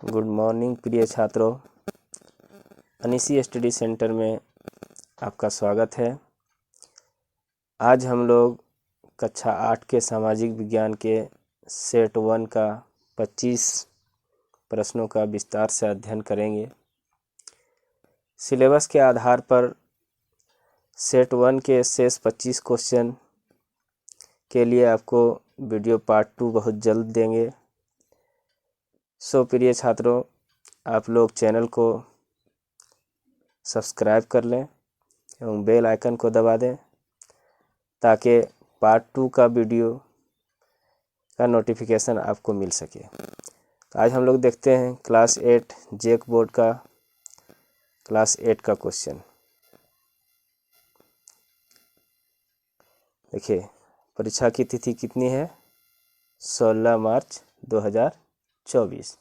Good morning प्रिय छात्रों, अनिसी study centre में आपका स्वागत है। आज हम लोग कक्षा 8 के सामाजिक विज्ञान के सेट 1 का 25 प्रश्नों का विस्तार से अध्ययन करेंगे। सिलेबस के आधार पर सेट 1 के शेष 25 क्वेश्चन के लिए आपको वीडियो पार्ट 2 बहुत जल्द देंगे। सो प्रिय छात्रों, आप लोग चैनल को सब्सक्राइब कर लें एवं बेल आइकन को दबा दें ताकि पार्ट 2 का वीडियो का नोटिफिकेशन आपको मिल सके। तो आज हम लोग देखते हैं क्लास 8 जेक बोर्ड का क्लास 8 का क्वेश्चन। देखिए, परीक्षा की तिथि कितनी है? 16 मार्च 2024।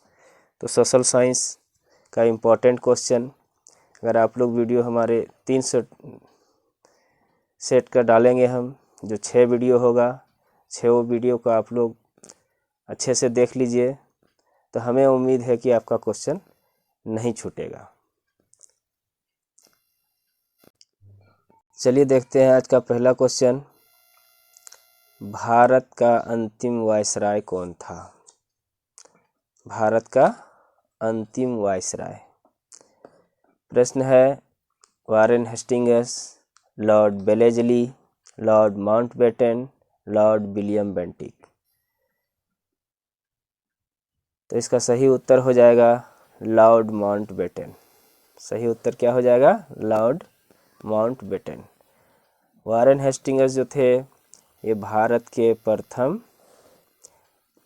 तो सोशल साइंस का इम्पोर्टेंट क्वेश्चन, अगर आप लोग वीडियो हमारे 300 सेट का डालेंगे, हम जो 6 वीडियो होगा, 6 वीडियो को आप लोग अच्छे से देख लीजिए तो हमें उम्मीद है कि आपका क्वेश्चन नहीं छूटेगा। चलिए देखते हैं आज का पहला क्वेश्चन। भारत का अंतिम वायसराय कौन था? भारत का अंतिम वायसराय। प्रश्न है वारेन हेस्टिंग्स, लॉर्ड बेलेजली, Lord Mountbatten, Lord William Bentinck. तो इसका सही उत्तर हो जाएगा लॉर्ड माउंटबेटन। सही उत्तर क्या हो जाएगा? Lord Mountbatten. वारेन हेस्टिंग्स जो थे ये भारत के प्रथम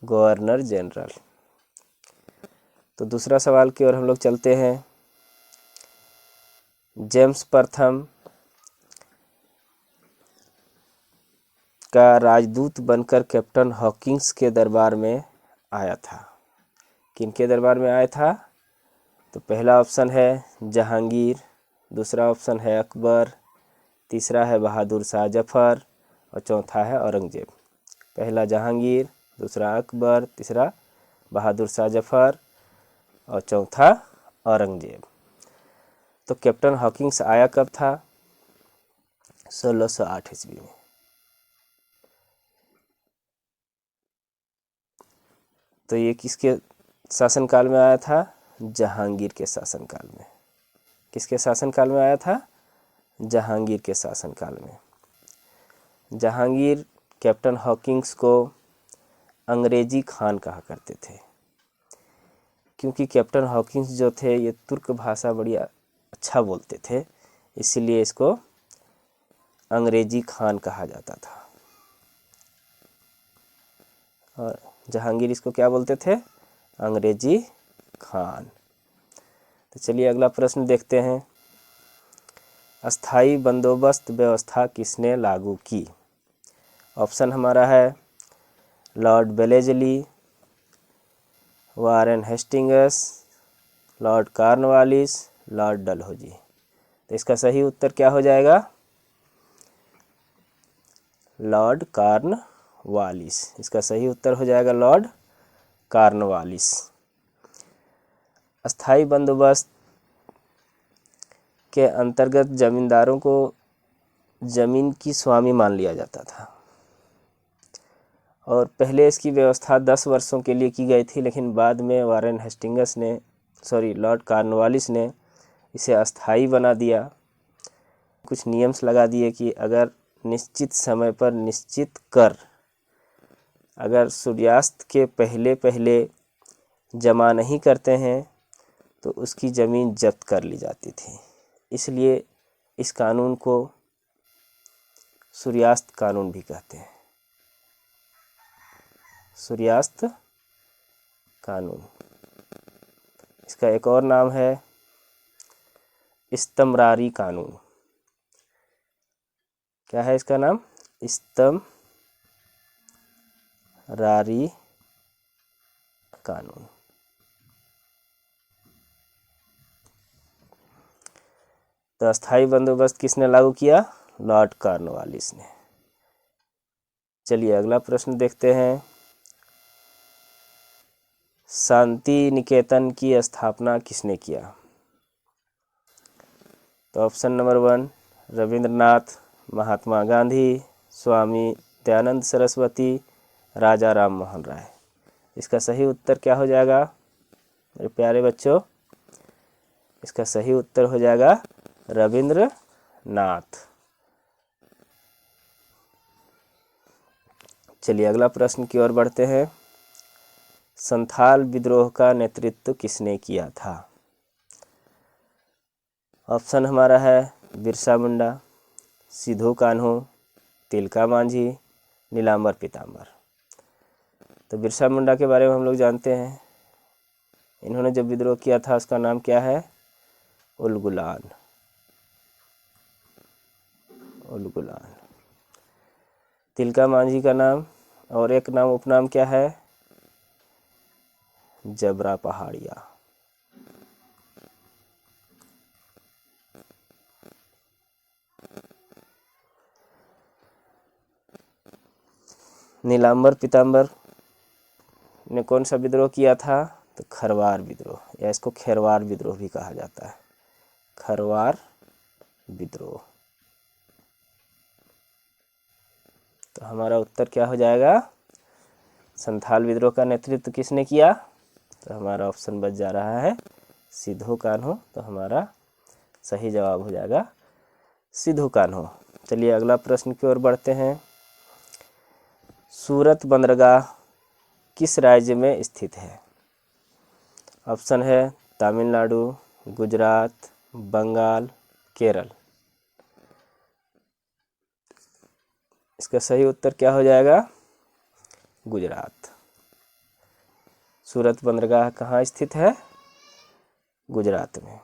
गवर्नर जनरल। तो दूसरा सवाल की ओर हम लोग चलते हैं। जेम्स प्रथम का राजदूत बनकर कैप्टन हॉकिंस के दरबार में आया था। किनके दरबार में आया था? तो पहला ऑप्शन है जहांगीर, दूसरा ऑप्शन है अकबर, तीसरा है बहादुर शाह जफर और चौथा है औरंगजेब। पहला जहांगीर, दूसरा अकबर, तीसरा बहादुर शाह जफर और चौथा औरंगजेब। तो कैप्टन हॉकिंस आया कब था? 1608 ईस्वी में। तो ये किसके शासनकाल में आया था? जहांगीर के शासनकाल में। किसके शासनकाल में आया था? जहांगीर के शासनकाल में। जहांगीर कैप्टन हॉकिंस को अंग्रेजी खान कहा करते थे, क्योंकि कैप्टन हॉकिंस जो थे ये तुर्क भाषा बड़ी अच्छा बोलते थे, इसलिए इसको अंग्रेजी खान कहा जाता था। और जहांगीर इसको क्या बोलते थे? अंग्रेजी खान। तो चलिए अगला प्रश्न देखते हैं। अस्थाई बंदोबस्त व्यवस्था किसने लागू की? ऑप्शन हमारा है लॉर्ड बेलेजली, Warren Hastings, Lord Cornwallis, Lord Dalhousie. तो इसका सही उत्तर क्या हो जाएगा? Lord Cornwallis. इसका सही उत्तर हो जाएगा लॉर्ड कॉर्नवालिस। अस्थाई बंदोबस्त के अंतर्गत जमींदारों को जमीन की स्वामी मान लिया जाता था और पहले इसकी व्यवस्था 10 वर्षों के लिए की गई थी, लेकिन बाद में वारेन हेस्टिंग्स ने लॉर्ड कॉर्नवालिस ने इसे अस्थाई बना दिया। कुछ नियम्स लगा दिए कि अगर निश्चित समय पर निश्चित कर अगर सूर्यास्त के पहले पहले जमा नहीं करते हैं तो उसकी ज़मीन जब्त कर ली जाती थी। इसलिए इस कानून को सूर्यास्त कानून भी कहते हैं। सूर्यास्त कानून। इसका एक और नाम है इस्तमरारी कानून। क्या है इसका नाम? इस्तमरारी कानून। तो अस्थाई बंदोबस्त किसने लागू किया? लॉर्ड कॉर्नवालिस ने। चलिए अगला प्रश्न देखते हैं। शांति निकेतन की स्थापना किसने किया? तो ऑप्शन नंबर 1 रविंद्रनाथ, महात्मा गांधी, स्वामी दयानंद सरस्वती, राजा राम मोहन राय। इसका सही उत्तर क्या हो जाएगा मेरे प्यारे बच्चों? इसका सही उत्तर हो जाएगा रविंद्रनाथ। चलिए अगला प्रश्न की ओर बढ़ते हैं। संथाल विद्रोह का नेतृत्व किसने किया था? ऑप्शन हमारा है बिरसा मुंडा, सिद्धू कान्हू, तिलका मांझी, नीलांबर पीताम्बर। तो बिरसा मुंडा के बारे में हम लोग जानते हैं। इन्होंने जब विद्रोह किया था उसका नाम क्या है? उलगुलान। उलगुलान। तिलका मांझी का नाम और एक नाम उपनाम क्या है? जबरा पहाड़िया। नीलांबर पीताम्बर ने कौन सा विद्रोह किया था? तो खरवार विद्रोह, या इसको खेरवार विद्रोह भी कहा जाता है। खरवार विद्रोह। तो हमारा उत्तर क्या हो जाएगा? संथाल विद्रोह का नेतृत्व किसने किया? तो हमारा ऑप्शन बच जा रहा है सिद्धू कान्हू। तो हमारा सही जवाब हो जाएगा सिद्धू कान्हू। चलिए अगला प्रश्न की ओर बढ़ते हैं। सूरत बंदरगाह किस राज्य में स्थित है? ऑप्शन है तमिलनाडु, गुजरात, बंगाल, केरल। इसका सही उत्तर क्या हो जाएगा? गुजरात। सूरत बंदरगाह कहाँ स्थित है? गुजरात में।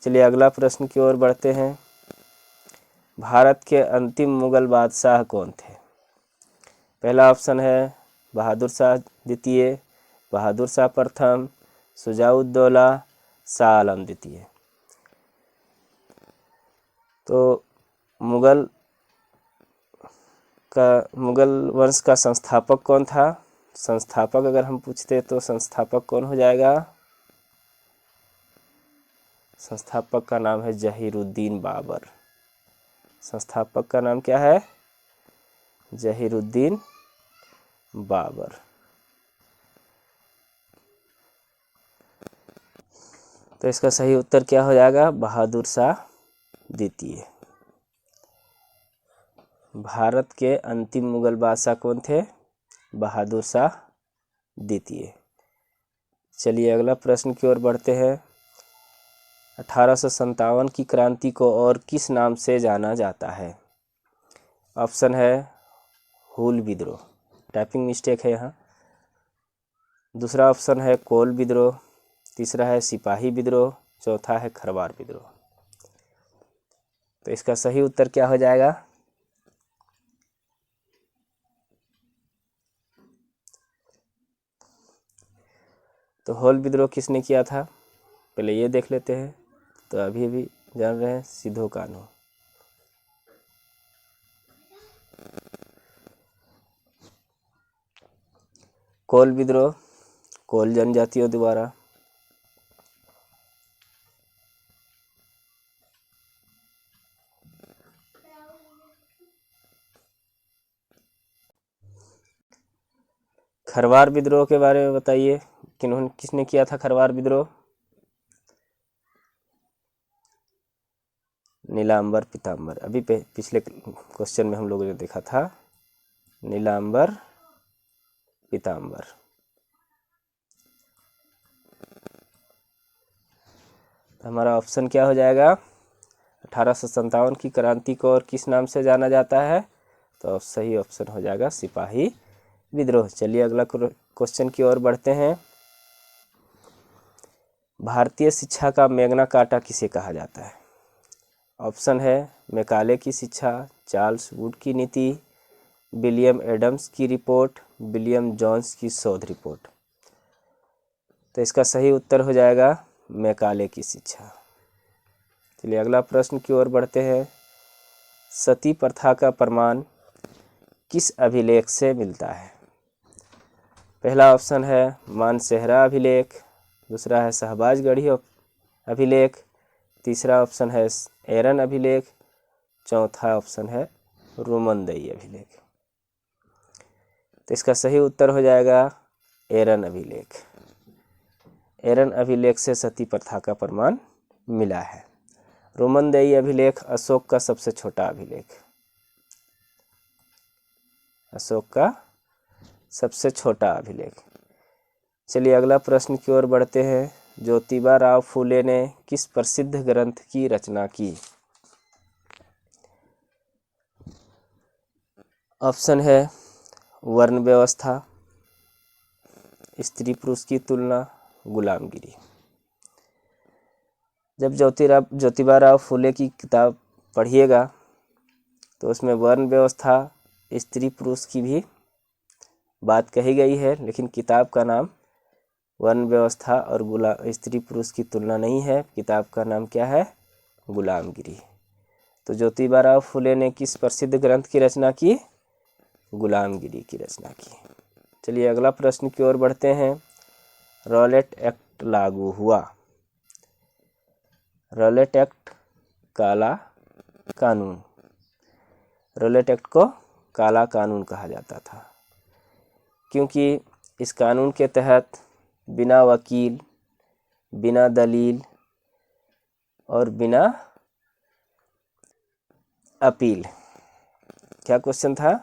चलिए अगला प्रश्न की ओर बढ़ते हैं। भारत के अंतिम मुगल बादशाह कौन थे? पहला ऑप्शन है बहादुर शाह द्वितीय, बहादुर शाह प्रथम, शुजाउद्दौला, शाह आलम द्वितीय। तो मुगल वंश का संस्थापक कौन था? संस्थापक अगर हम पूछते तो संस्थापक कौन हो जाएगा? संस्थापक का नाम है जहीरुद्दीन बाबर। संस्थापक का नाम क्या है? जहीरुद्दीन बाबर। तो इसका सही उत्तर क्या हो जाएगा? बहादुर शाह द्वितीय। भारत के अंतिम मुगल बादशाह कौन थे? बहादुर शाह द्वितीय। चलिए अगला प्रश्न की ओर बढ़ते हैं। 1857 की क्रांति को और किस नाम से जाना जाता है? ऑप्शन है हूल विद्रोह, टाइपिंग मिस्टेक है यहाँ। दूसरा ऑप्शन है कोल विद्रोह, तीसरा है सिपाही विद्रोह, चौथा है खरवार विद्रोह। तो इसका सही उत्तर क्या हो जाएगा? तो हूल विद्रोह किसने किया था पहले ये देख लेते हैं। तो अभी जान रहे हैं सिद्धू कान्हू। कोल विद्रोह कोल जनजातियों द्वारा। खरवार विद्रोह के बारे में बताइए, किसने किया था खरवार विद्रोह? नीलांबर पीताम्बर। अभी पिछले क्वेश्चन में हम लोगों ने देखा था नीलांबर पीताम्बर। तो हमारा ऑप्शन क्या हो जाएगा? 1857 की क्रांति को और किस नाम से जाना जाता है? तो सही ऑप्शन हो जाएगा सिपाही विद्रोह। चलिए अगला क्वेश्चन की ओर बढ़ते हैं। भारतीय शिक्षा का मैग्ना कार्टा किसे कहा जाता है? ऑप्शन है मैकाले की शिक्षा, चार्ल्स वुड की नीति, विलियम एडम्स की रिपोर्ट, विलियम जोन्स की शोध रिपोर्ट। तो इसका सही उत्तर हो जाएगा मैकाले की शिक्षा। चलिए अगला प्रश्न की ओर बढ़ते हैं। सती प्रथा का प्रमाण किस अभिलेख से मिलता है? पहला ऑप्शन है मानसेहरा अभिलेख, दूसरा है शहबाजगढ़ी अभिलेख, तीसरा ऑप्शन है एरन अभिलेख, चौथा ऑप्शन है रोमनदेई अभिलेख। तो इसका सही उत्तर हो जाएगा एरन अभिलेख। एरन अभिलेख से सती प्रथा का प्रमाण मिला है। रोमनदेई अभिलेख अशोक का सबसे छोटा अभिलेख, अशोक का सबसे छोटा अभिलेख। चलिए अगला प्रश्न की ओर बढ़ते हैं। ज्योतिबा राव फूले ने किस प्रसिद्ध ग्रंथ की रचना की? ऑप्शन है वर्ण व्यवस्था, स्त्री पुरुष की तुलना, गुलामगिरी। जब ज्योतिबा राव फूले की किताब पढ़िएगा तो उसमें वर्ण व्यवस्था, स्त्री पुरुष की भी बात कही गई है, लेकिन किताब का नाम वर्ण व्यवस्था और स्त्री पुरुष की तुलना नहीं है। किताब का नाम क्या है? गुलामगिरी। तो ज्योतिबा राव फूले ने किस प्रसिद्ध ग्रंथ की रचना की? गुलामगिरी की रचना की। चलिए अगला प्रश्न की ओर बढ़ते हैं। रॉलेट एक्ट लागू हुआ। रॉलेट एक्ट काला कानून, रॉलेट एक्ट को काला कानून कहा जाता था क्योंकि इस कानून के तहत बिना वकील, बिना दलील और बिना अपील, क्या क्वेश्चन था?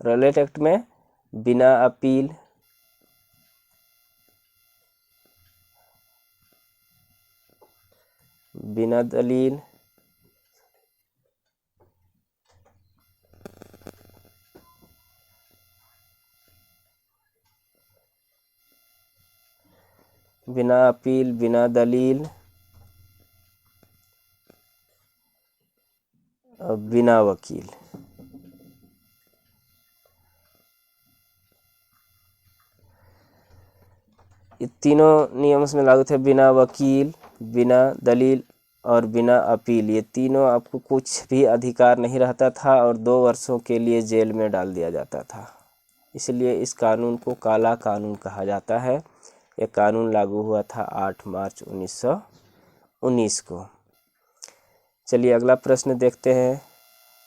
रॉलेट एक्ट में बिना अपील, बिना दलील बिना अपील, बिना दलील और बिना वकील, ये तीनों नियम इसमें लागू थे। बिना वकील, बिना दलील और बिना अपील, ये तीनों आपको कुछ भी अधिकार नहीं रहता था और 2 वर्षों के लिए जेल में डाल दिया जाता था। इसलिए इस कानून को काला कानून कहा जाता है। ये कानून लागू हुआ था 8 मार्च 1919 को। चलिए अगला प्रश्न देखते हैं।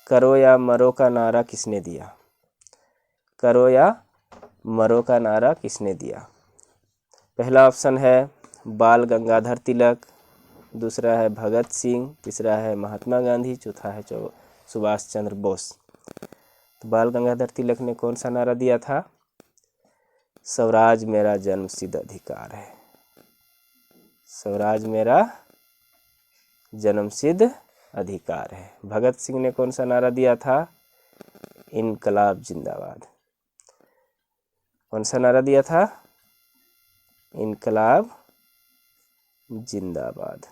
करो या मरो का नारा किसने दिया? करो या मरो का नारा किसने दिया? पहला ऑप्शन है बाल गंगाधर तिलक, दूसरा है भगत सिंह, तीसरा है महात्मा गांधी, चौथा है सुभाष चंद्र बोस। तो बाल गंगाधर तिलक ने कौन सा नारा दिया था? स्वराज मेरा जन्मसिद्ध अधिकार है। स्वराज मेरा जन्मसिद्ध अधिकार है। भगत सिंह ने कौन सा नारा दिया था? इनकलाब जिंदाबाद। कौन सा नारा दिया था? इनकलाब जिंदाबाद।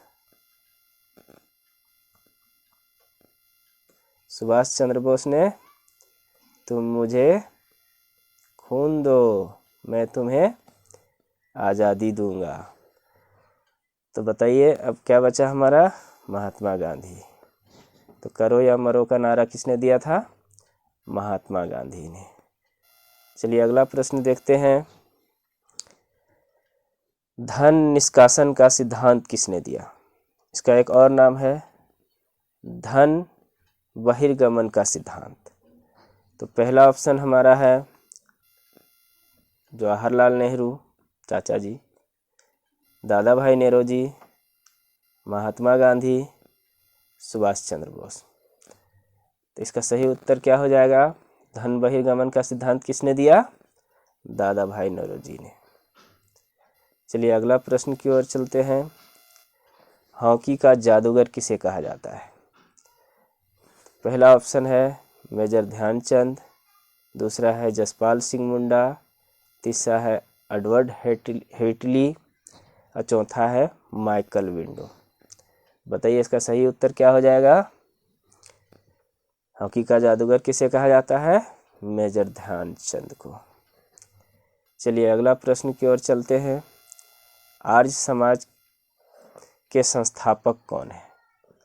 सुभाष चंद्र बोस ने तुम मुझे खून दो, मैं तुम्हें आज़ादी दूंगा। तो बताइए अब क्या बचा हमारा? महात्मा गांधी। तो करो या मरो का नारा किसने दिया था? महात्मा गांधी ने। चलिए अगला प्रश्न देखते हैं। धन निष्कासन का सिद्धांत किसने दिया? इसका एक और नाम है धन बहिर्गमन का सिद्धांत। तो पहला ऑप्शन हमारा है जवाहरलाल नेहरू चाचा जी, दादा भाई नेरोजी, महात्मा गांधी, सुभाष चंद्र बोस। तो इसका सही उत्तर क्या हो जाएगा? धन बहिर्गमन का सिद्धांत किसने दिया? दादा भाई नेरोजी ने। चलिए अगला प्रश्न की ओर चलते हैं। हॉकी का जादूगर किसे कहा जाता है? पहला ऑप्शन है मेजर ध्यानचंद, दूसरा है जसपाल सिंह मुंडा, तीसरा है एडवर्ड हेटली और चौथा है माइकल विंडो। बताइए इसका सही उत्तर क्या हो जाएगा? हॉकी का जादूगर किसे कहा जाता है? मेजर ध्यानचंद को। चलिए अगला प्रश्न की ओर चलते हैं। आर्य समाज के संस्थापक कौन है?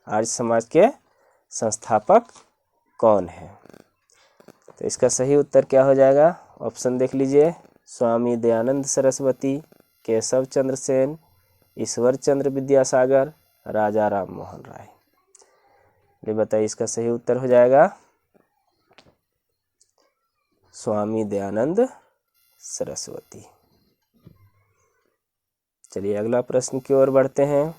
आर्य समाज के संस्थापक कौन है? तो इसका सही उत्तर क्या हो जाएगा? ऑप्शन देख लीजिए। स्वामी दयानंद सरस्वती, केशव चंद्र सेन, ईश्वर चंद्र विद्यासागर, राजा राम मोहन राय। ये बताइए, इसका सही उत्तर हो जाएगा स्वामी दयानंद सरस्वती। चलिए अगला प्रश्न की ओर बढ़ते हैं।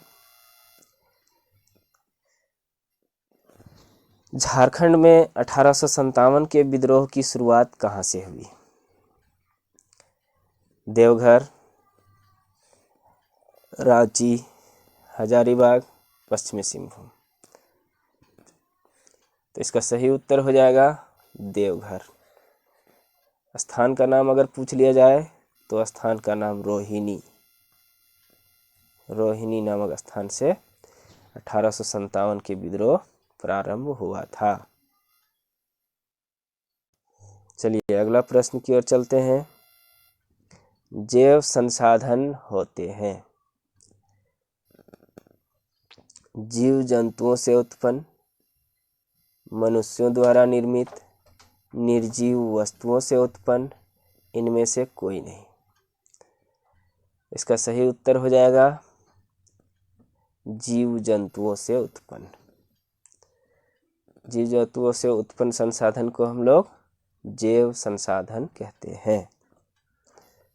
झारखंड में 1857 के विद्रोह की शुरुआत कहाँ से हुई? देवघर, रांची, हजारीबाग, पश्चिमी सिंहभूम। तो इसका सही उत्तर हो जाएगा देवघर। स्थान का नाम अगर पूछ लिया जाए तो स्थान का नाम रोहिणी नामक स्थान से 1857 के विद्रोह प्रारंभ हुआ था। चलिए अगला प्रश्न की ओर चलते हैं। जैव संसाधन होते हैं जीव जंतुओं से उत्पन्न, मनुष्यों द्वारा निर्मित, निर्जीव वस्तुओं से उत्पन्न, इनमें से कोई नहीं। इसका सही उत्तर हो जाएगा जीव जंतुओं से उत्पन्न। जीव जंतुओं से उत्पन्न संसाधन को हम लोग जैव संसाधन कहते हैं।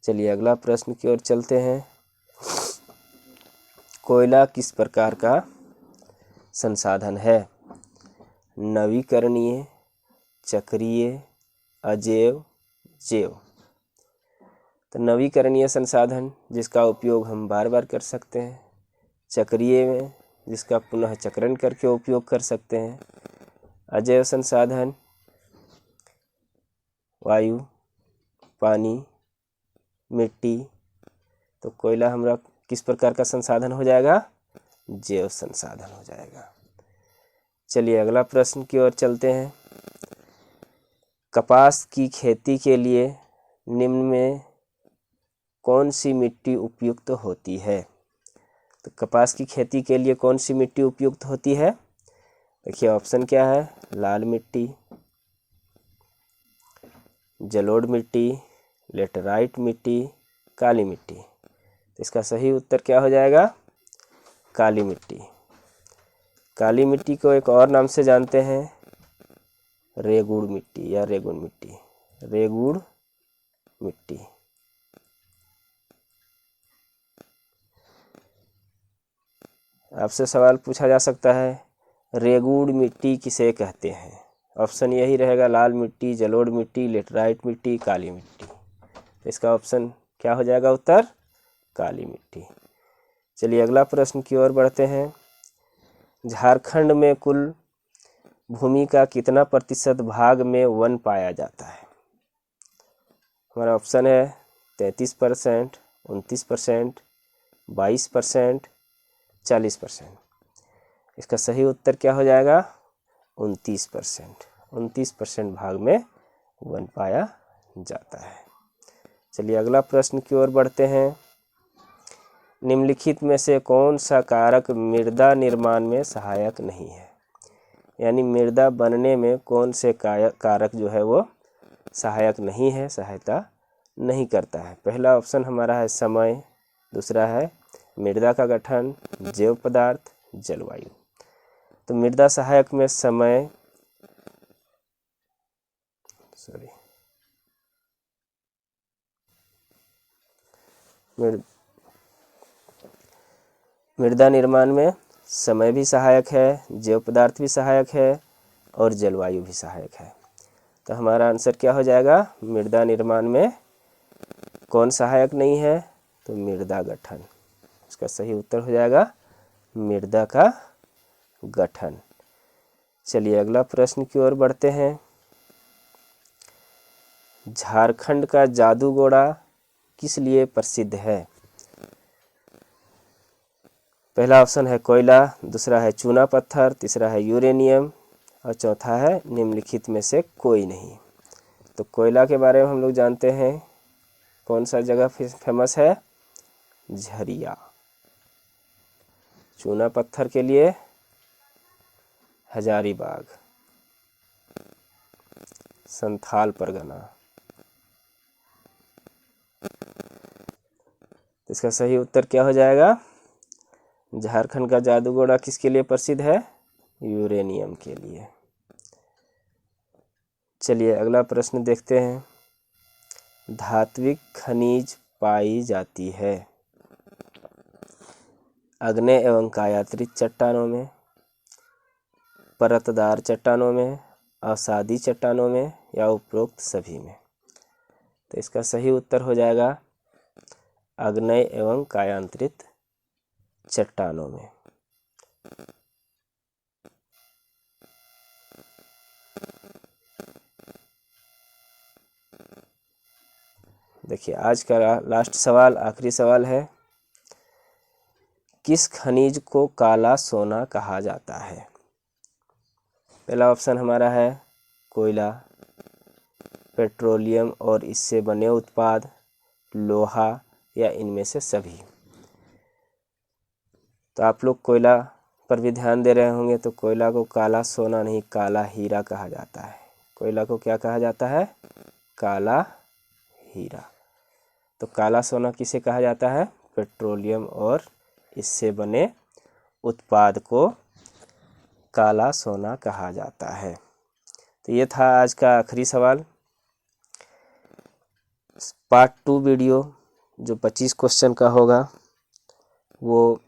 चलिए अगला प्रश्न की ओर चलते हैं। कोयला किस प्रकार का संसाधन है? नवीकरणीय, चक्रीय, अजैव, जैव। तो नवीकरणीय संसाधन जिसका उपयोग हम बार बार कर सकते हैं, चक्रीय में जिसका पुनः चक्रण करके उपयोग कर सकते हैं, अजैव संसाधन वायु, पानी, मिट्टी। तो कोयला हमारा किस प्रकार का संसाधन हो जाएगा? जैव संसाधन हो जाएगा। चलिए अगला प्रश्न की ओर चलते हैं। कपास की खेती के लिए निम्न में कौन सी मिट्टी उपयुक्त होती है? तो कपास की खेती के लिए कौन सी मिट्टी उपयुक्त होती है? देखिए ऑप्शन क्या है? लाल मिट्टी, जलोढ़ मिट्टी, लेटराइट मिट्टी, काली मिट्टी। तो इसका सही उत्तर क्या हो जाएगा? काली मिट्टी। काली मिट्टी को एक और नाम से जानते हैं, रेगुड़ मिट्टी या रेगुन मिट्टी। रेगुड़ मिट्टी। आपसे सवाल पूछा जा सकता है, रेगुड़ मिट्टी किसे कहते हैं? ऑप्शन यही रहेगा, लाल मिट्टी, जलोढ़ मिट्टी, लेटराइट मिट्टी, काली मिट्टी। तो इसका ऑप्शन क्या हो जाएगा उत्तर? काली मिट्टी। चलिए अगला प्रश्न की ओर बढ़ते हैं। झारखंड में कुल भूमि का कितना प्रतिशत भाग में वन पाया जाता है? हमारा ऑप्शन है 33%, 29%, 22%, 40%। इसका सही उत्तर क्या हो जाएगा? 29%। 29% भाग में वन पाया जाता है। चलिए अगला प्रश्न की ओर बढ़ते हैं। निम्नलिखित में से कौन सा कारक मृदा निर्माण में सहायक नहीं है? यानी मृदा बनने में कौन से कारक जो है वो सहायक नहीं है, सहायता नहीं करता है? पहला ऑप्शन हमारा है समय, दूसरा है मृदा का गठन, जैव पदार्थ, जलवायु। तो मृदा सहायक में समय, मृदा निर्माण में समय भी सहायक है, जैव पदार्थ भी सहायक है और जलवायु भी सहायक है। तो हमारा आंसर क्या हो जाएगा? मृदा निर्माण में कौन सहायक नहीं है? तो मृदा गठन। इसका सही उत्तर हो जाएगा मृदा का गठन। चलिए अगला प्रश्न की ओर बढ़ते हैं। झारखंड का जादूगोड़ा किस लिए प्रसिद्ध है? पहला ऑप्शन है कोयला, दूसरा है चूना पत्थर, तीसरा है यूरेनियम और चौथा है निम्नलिखित में से कोई नहीं। तो कोयला के बारे में हम लोग जानते हैं, कौन सा जगह फेमस है? झरिया। चूना पत्थर के लिए हजारीबाग, संथाल परगना। इसका सही उत्तर क्या हो जाएगा? झारखंड का जादूगोड़ा किसके लिए प्रसिद्ध है? यूरेनियम के लिए। चलिए अगला प्रश्न देखते हैं। धात्विक खनिज पाई जाती है आग्नेय एवं कायातीत चट्टानों में, परतदार चट्टानों में, अवसादी चट्टानों में या उपरोक्त सभी में। तो इसका सही उत्तर हो जाएगा आग्नेय एवं कायांतरित चट्टानों में। देखिए आज का लास्ट सवाल, आखिरी सवाल है, किस खनिज को काला सोना कहा जाता है? पहला ऑप्शन हमारा है कोयला, पेट्रोलियम और इससे बने उत्पाद, लोहा या इनमें से सभी। तो आप लोग कोयला पर भी ध्यान दे रहे होंगे, तो कोयला को काला सोना नहीं, काला हीरा कहा जाता है। कोयला को क्या कहा जाता है? काला हीरा। तो काला सोना किसे कहा जाता है? पेट्रोलियम और इससे बने उत्पाद को काला सोना कहा जाता है। तो ये था आज का आखिरी सवाल। पार्ट 2 वीडियो जो 25 क्वेश्चन का होगा, वो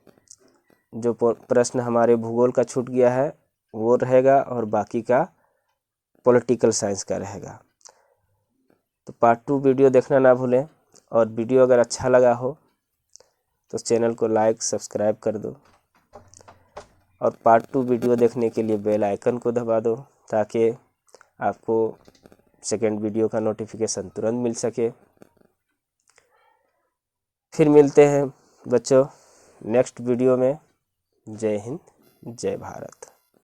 जो प्रश्न हमारे भूगोल का छूट गया है वो रहेगा और बाकी का पॉलिटिकल साइंस का रहेगा। तो पार्ट 2 वीडियो देखना ना भूलें, और वीडियो अगर अच्छा लगा हो तो चैनल को लाइक सब्सक्राइब कर दो, और पार्ट 2 वीडियो देखने के लिए बेल आइकन को दबा दो ताकि आपको सेकेंड वीडियो का नोटिफिकेशन तुरंत मिल सके। फिर मिलते हैं बच्चों नेक्स्ट वीडियो में। जय हिंद, जय भारत।